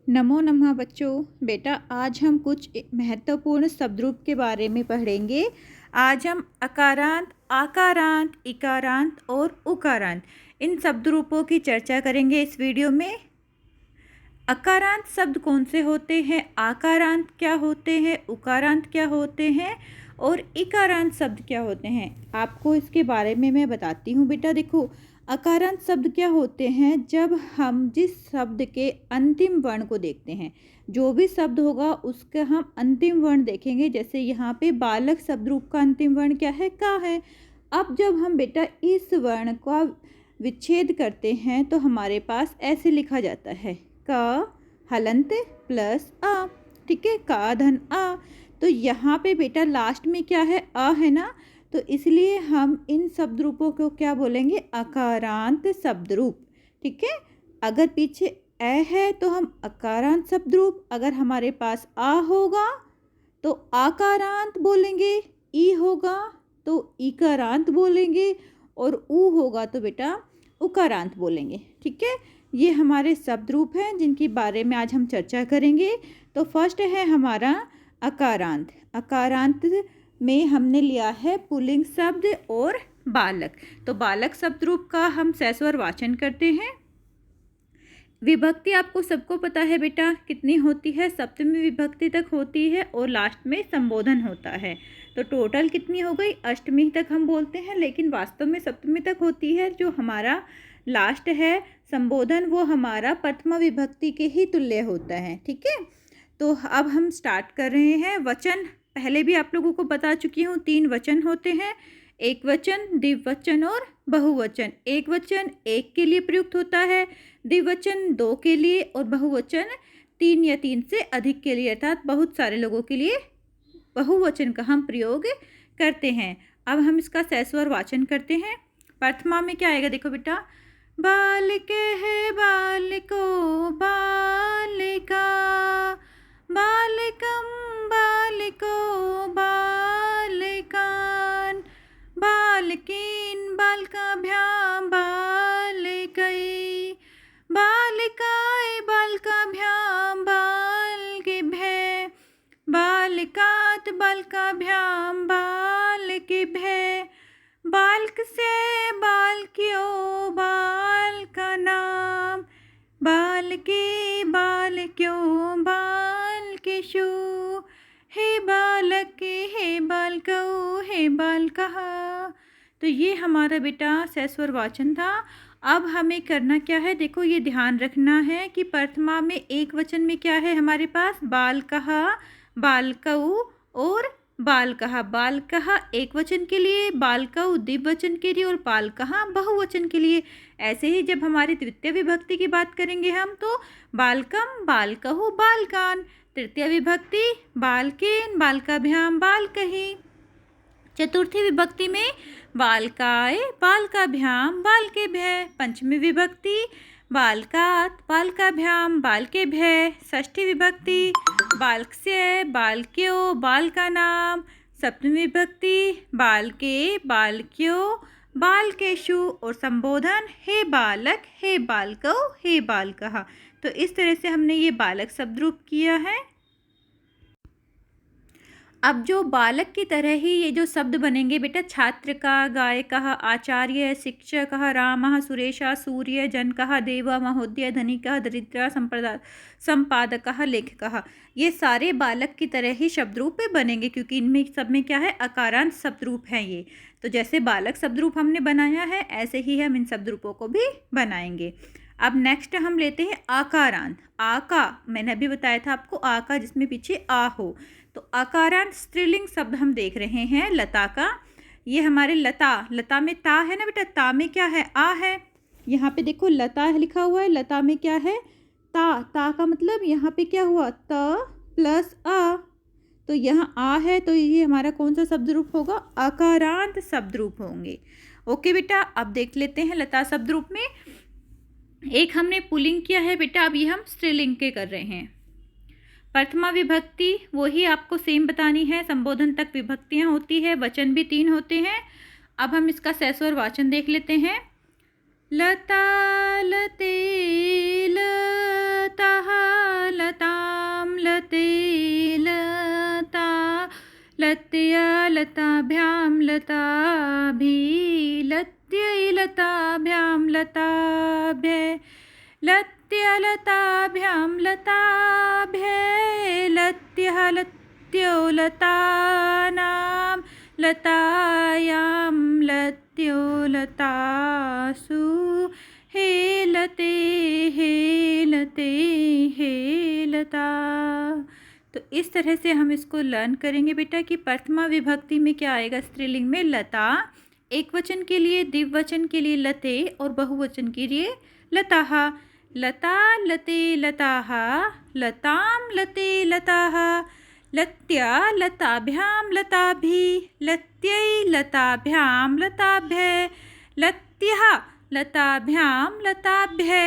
नमो नमः बच्चों। बेटा आज हम कुछ महत्वपूर्ण शब्द रूप के बारे में पढ़ेंगे। आज हम अकारांत, आकारांत, इकारांत और उकारांत इन शब्द रूपों की चर्चा करेंगे इस वीडियो में। अकारांत शब्द कौन से होते हैं, आकारांत क्या होते हैं, उकारांत क्या होते हैं और इकारांत शब्द क्या होते हैं, आपको इसके बारे में मैं बताती हूँ। बेटा देखो, अकारांत शब्द क्या होते हैं, जब हम जिस शब्द के अंतिम वर्ण को देखते हैं, जो भी शब्द होगा उसका हम अंतिम वर्ण देखेंगे। जैसे यहाँ पे बालक शब्द रूप का अंतिम वर्ण क्या है, का है। अब जब हम बेटा इस वर्ण का विच्छेद करते हैं तो हमारे पास ऐसे लिखा जाता है, क हलंत प्लस आ। ठीक है, का धन आ। तो यहाँ पे बेटा लास्ट में क्या है, अ है ना, तो इसलिए हम इन शब्द रूपों को क्या बोलेंगे, अकारांत शब्द रूप। ठीक है, अगर पीछे ए है तो हम अकारांत शब्द रूप, अगर हमारे पास आ होगा तो आकारांत बोलेंगे, ई होगा तो इकारांत बोलेंगे और ऊ होगा तो बेटा उकारांत बोलेंगे। ठीक है, ये हमारे शब्द रूप हैं जिनके बारे में आज हम चर्चा करेंगे। तो फर्स्ट है हमारा अकारांत। अकारांत में हमने लिया है पुल्लिंग शब्द और बालक। तो बालक शब्द रूप का हम सैस्वर वाचन करते हैं। विभक्ति आपको सबको पता है बेटा कितनी होती है, सप्तमी विभक्ति तक होती है और लास्ट में संबोधन होता है। तो टोटल कितनी हो गई, अष्टमी तक हम बोलते हैं, लेकिन वास्तव में सप्तमी तक होती है। जो हमारा लास्ट है संबोधन, वो हमारा प्रथमा विभक्ति के ही तुल्य होता है। ठीक है, तो अब हम स्टार्ट कर रहे हैं। वचन पहले भी आप लोगों को बता चुकी हूँ, 3 वचन होते हैं, एक वचन, द्विवचन और बहुवचन। एक वचन एक के लिए प्रयुक्त होता है, द्विवचन 2 के लिए और बहुवचन 3 या 3 से अधिक के लिए, अर्थात बहुत सारे लोगों के लिए बहुवचन का हम प्रयोग करते हैं। अब हम इसका सैस्वर वाचन करते हैं। प्रथमा में क्या आएगा, देखो बेटा, बालिके है बालिको बालिका, बालिकम बालिको बालिकान, बालकीन बालकाभ्याम बालिकै, बालिकाय बालकाभ्याम बालकेभ्यः, बालिकात बालकाभ्याम बालकेभ्यः, बालक से बालक्यो बालकानां, बालके बालक्यो बालकेषु, हे बालक हे बालकौ हे बालकः। तो ये हमारा बेटा सैस्वर वाचन था। अब हमें करना क्या है, देखो ये ध्यान रखना है कि प्रथमा में एक वचन में क्या है हमारे पास, बालकः, बालकौ और बालकः। बालकः एक वचन के लिए, बालकौ द्विवचन के लिए और बालकः बहुवचन के लिए। ऐसे ही जब हमारी तृतीय विभक्ति की बात करेंगे हम, तो बालकम बालकहु बालकान, तृतीय विभक्ति बालकेन बालकाभ्याम बालकहि, चतुर्थी विभक्ति में बालकाय बालकाभ्याम बालकेभ्यः, पंचमी विभक्ति बालकात बालकाभ्याम बालकेभ्यः, षष्ठी विभक्ति बालकस्य बालक्यो बालकानां, सप्तमी विभक्ति बालके बालक्यो बालकेषु और संबोधन हे बालक हे बालकौ हे बालकः। तो इस तरह से हमने ये बालक शब्द रूप किया है। अब जो बालक की तरह ही ये जो शब्द बनेंगे बेटा, छात्र का, गायकः, आचार्य, शिक्षकः, रामः, सुरेशः, सूर्य, जनकः, देवः, महोदय, धनिकः, दरिद्रः, संपादकः, लेखकः, ये सारे बालक की तरह ही शब्द रूप बनेंगे, क्योंकि इनमें सब में क्या है, अकारांत शब्द रूप हैं ये। तो जैसे बालक शब्द रूप हमने बनाया है, ऐसे ही हम इन शब्द रूपों को भी बनाएंगे। अब नेक्स्ट हम लेते हैं आकारांत। आका मैंने अभी बताया था आपको, आका जिसमें पीछे आ हो। तो आकारांत स्त्रीलिंग शब्द हम देख रहे हैं, लता का। ये हमारे लता, लता में ता है ना बेटा, ता में क्या है, आ है। यहाँ पे देखो लता लिखा हुआ है, लता में क्या है, ता। ता का मतलब यहाँ पे क्या हुआ, त प्लस आ, तो यहाँ आ है, तो ये हमारा कौन सा शब्द रूप होगा, आकारांत शब्द रूप होंगे। ओके बेटा, अब देख लेते हैं लता शब्द रूप में। एक हमने पुल्लिंग किया है बेटा, अब ये हम स्त्रीलिंग के कर रहे हैं। प्रथमा विभक्ति वही आपको सेम बतानी है, संबोधन तक विभक्तियां होती है, वचन भी 3 होते हैं। अब हम इसका सैस्वर वाचन देख लेते हैं। लता लते लता लत्या लताभ्यां लताभि लत्यै लताभ्यां लताभ्ये लत्या लताभ्यां लताभ्ये लत्यः लत्यो लतानां लतायां लत्यो लतासु हेलते हेलते हेलता। तो इस तरह से हम इसको लर्न करेंगे बेटा कि प्रथमा विभक्ति में क्या आएगा स्त्रीलिंग में लता, एकवचन के लिए द्विवचन के लिए लते और बहुवचन के लिए लताः। लता लते लताः लतां लते लताः लत्या लताभ्यां लताभि लत्यै लताभ्यां लताभ्ये लत्यः लताभ्यां लताभ्ये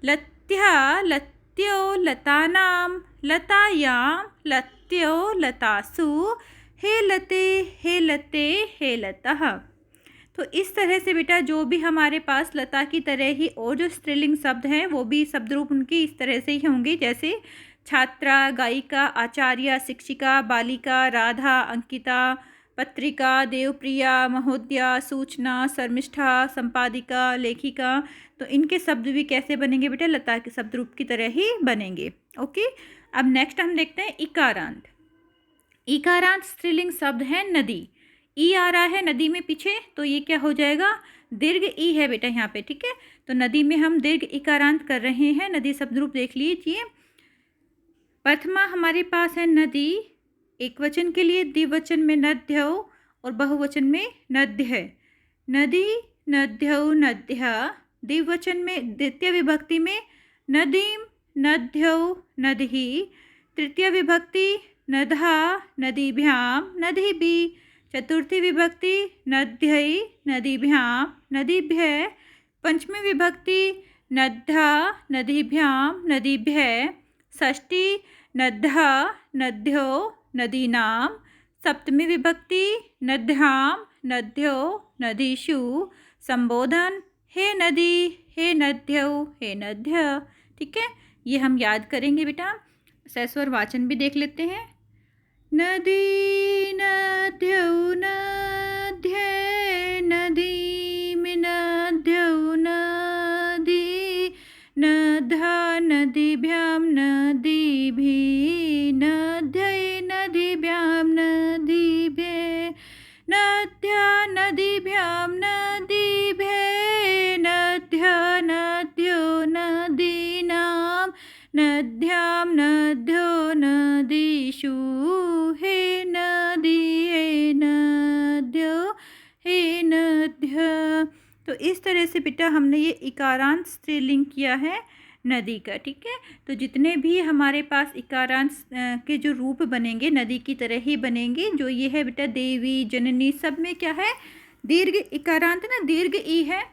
लत्यः लत्यो लतानां लतायां लत्यो लतासु हेलते हेलते हेलतः। तो इस तरह से बेटा जो भी हमारे पास लता की तरह ही और जो स्त्रीलिंग शब्द हैं वो भी शब्द रूप उनकी इस तरह से ही होंगे, जैसे छात्रा, गायिका, आचार्य, शिक्षिका, बालिका, राधा, अंकिता, पत्रिका, देवप्रिया, महोदया, सूचना, शर्मिष्ठा, संपादिका, लेखिका। तो इनके शब्द भी कैसे बनेंगे बेटा, लता के शब्द रूप की तरह ही बनेंगे। ओके, अब नेक्स्ट हम देखते हैं इकारांत। इकारांत स्त्रीलिंग शब्द है नदी। ई आ रहा है नदी में पीछे, तो ये क्या हो जाएगा, दीर्घ ई है बेटा यहाँ पे, ठीक है। तो नदी में हम दीर्घ इकारांत कर रहे हैं। नदी शब्द रूप देख लीजिए। प्रथमा हमारे पास है नदी, एकवचन के लिए द्विवचन में नद्यौ और बहुवचन में नद्य है। नदी नद्यौ नद्यः, द्विवचन में द्वितीय विभक्ति में नदीं नद्यौ नदिः, तृतीय विभक्ति नद्या नदीभ्यां नदीभिः, चतुर्थी विभक्ति नद्यै नदीभ्यां नदीभ्यः, पंचमी विभक्ति नद्या नदीभ्यां नदीभ्यः, षष्ठी नद्या नद्यो नदीनां, सप्तमी विभक्ति नद्यां नद्यो नदीषु, संबोधन हे नदी हे नद्यौ हे नद्य। ठीक है, ये हम याद करेंगे बेटा। सस्वर वाचन भी देख लेते हैं। नदी नद्यौ नद्ये नदीं नद्यौ नदी नद्या नदीभ्यां नदीभिः नद्यै नदीभ्यां नदीभ्ये नद्या नदीभ्यां नदीभ्ये नद्या नद्यो नदीनां नद्यां नद्यो नदीषु हे नदी हे नद्यो हे नद्य। तो इस तरह से बेटा हमने ये इकारांत स्त्रीलिंग किया है नदी का। ठीक है, तो जितने भी हमारे पास इकारांत के जो रूप बनेंगे नदी की तरह ही बनेंगे। जो ये है बेटा देवी, जननी, सब में क्या है, दीर्घ इकारांत ना, दीर्घ ई है।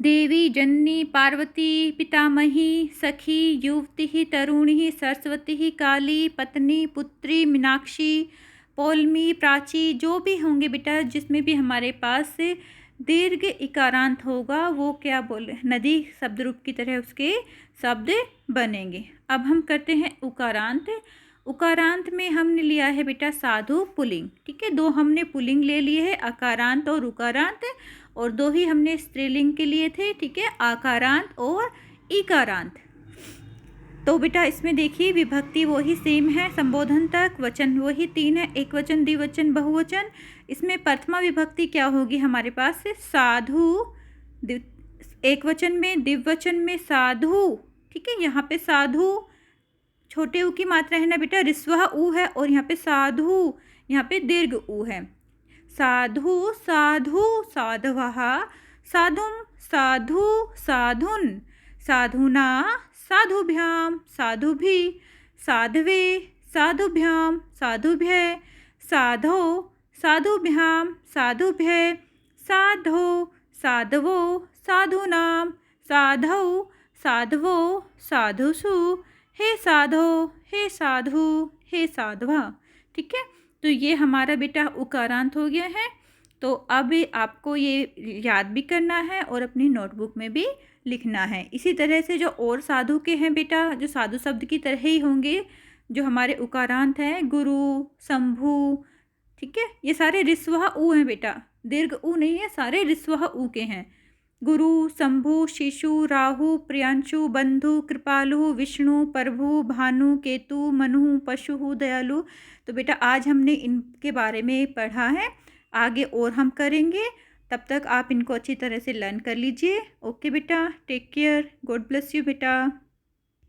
देवी, जननी, पार्वती, पितामही, सखी, युवती, तरुणी, सरस्वती, काली, पत्नी, पुत्री, मीनाक्षी, पौलमी, प्राची, जो भी होंगे बेटा जिसमें भी हमारे पास दीर्घ इकारांत होगा वो क्या बोले, नदी शब्द रूप की तरह उसके शब्द बनेंगे। अब हम करते हैं उकारांत। उकारांत में हमने लिया है बेटा साधु पुल्लिंग। ठीक है, दो हमने पुल्लिंग ले लिए है, अकारांत और उकारांत, और दो ही हमने स्त्रीलिंग के लिए थे। ठीक है, आकारांत और इकारांत। तो बेटा इसमें देखिए विभक्ति वही सेम है, संबोधन तक, वचन वही 3 है, एक वचन, द्विवचन, बहुवचन। इसमें प्रथमा विभक्ति क्या होगी हमारे पास, साधु, एक वचन में, द्विवचन में साधु। ठीक है, यहाँ पे साधु छोटे ऊ की मात्रा है ना बेटा, ऋस्वः ऊ है, और यहाँ पे साधु, यहाँ पे दीर्घ ऊ है। साधु साधु साधवः, साधुं साधु साधुन्, साधुना साधुभ्यां साधुभिः, साध्वे साधुभ्यां साधुभ्ये, साधो साधुभ्यां साधुभ्ये, साधो साधवो साधूनां, साधौ साधवो साधुषु, हे साधो हे साधु हे साधवा। ठीक है, तो ये हमारा बेटा उकारांत हो गया है। तो अब आपको ये याद भी करना है और अपनी नोटबुक में भी लिखना है। इसी तरह से जो और साधु के हैं बेटा, जो साधु शब्द की तरह ही होंगे, जो हमारे उकारांत हैं, गुरु, शंभु, ठीक है, ये सारे ऋस्वः ऊ हैं बेटा, दीर्घ ऊ नहीं है, सारे ऋस्वः ऊ के हैं। गुरु, शंभु, शिशु, राहु, प्रियांशु, बंधु, कृपालु, विष्णु, प्रभु, भानु, केतु, मनु, पशु, दयालु। तो बेटा आज हमने इनके बारे में पढ़ा है, आगे और हम करेंगे। तब तक आप इनको अच्छी तरह से लर्न कर लीजिए। ओके बेटा, take care, God bless you बेटा।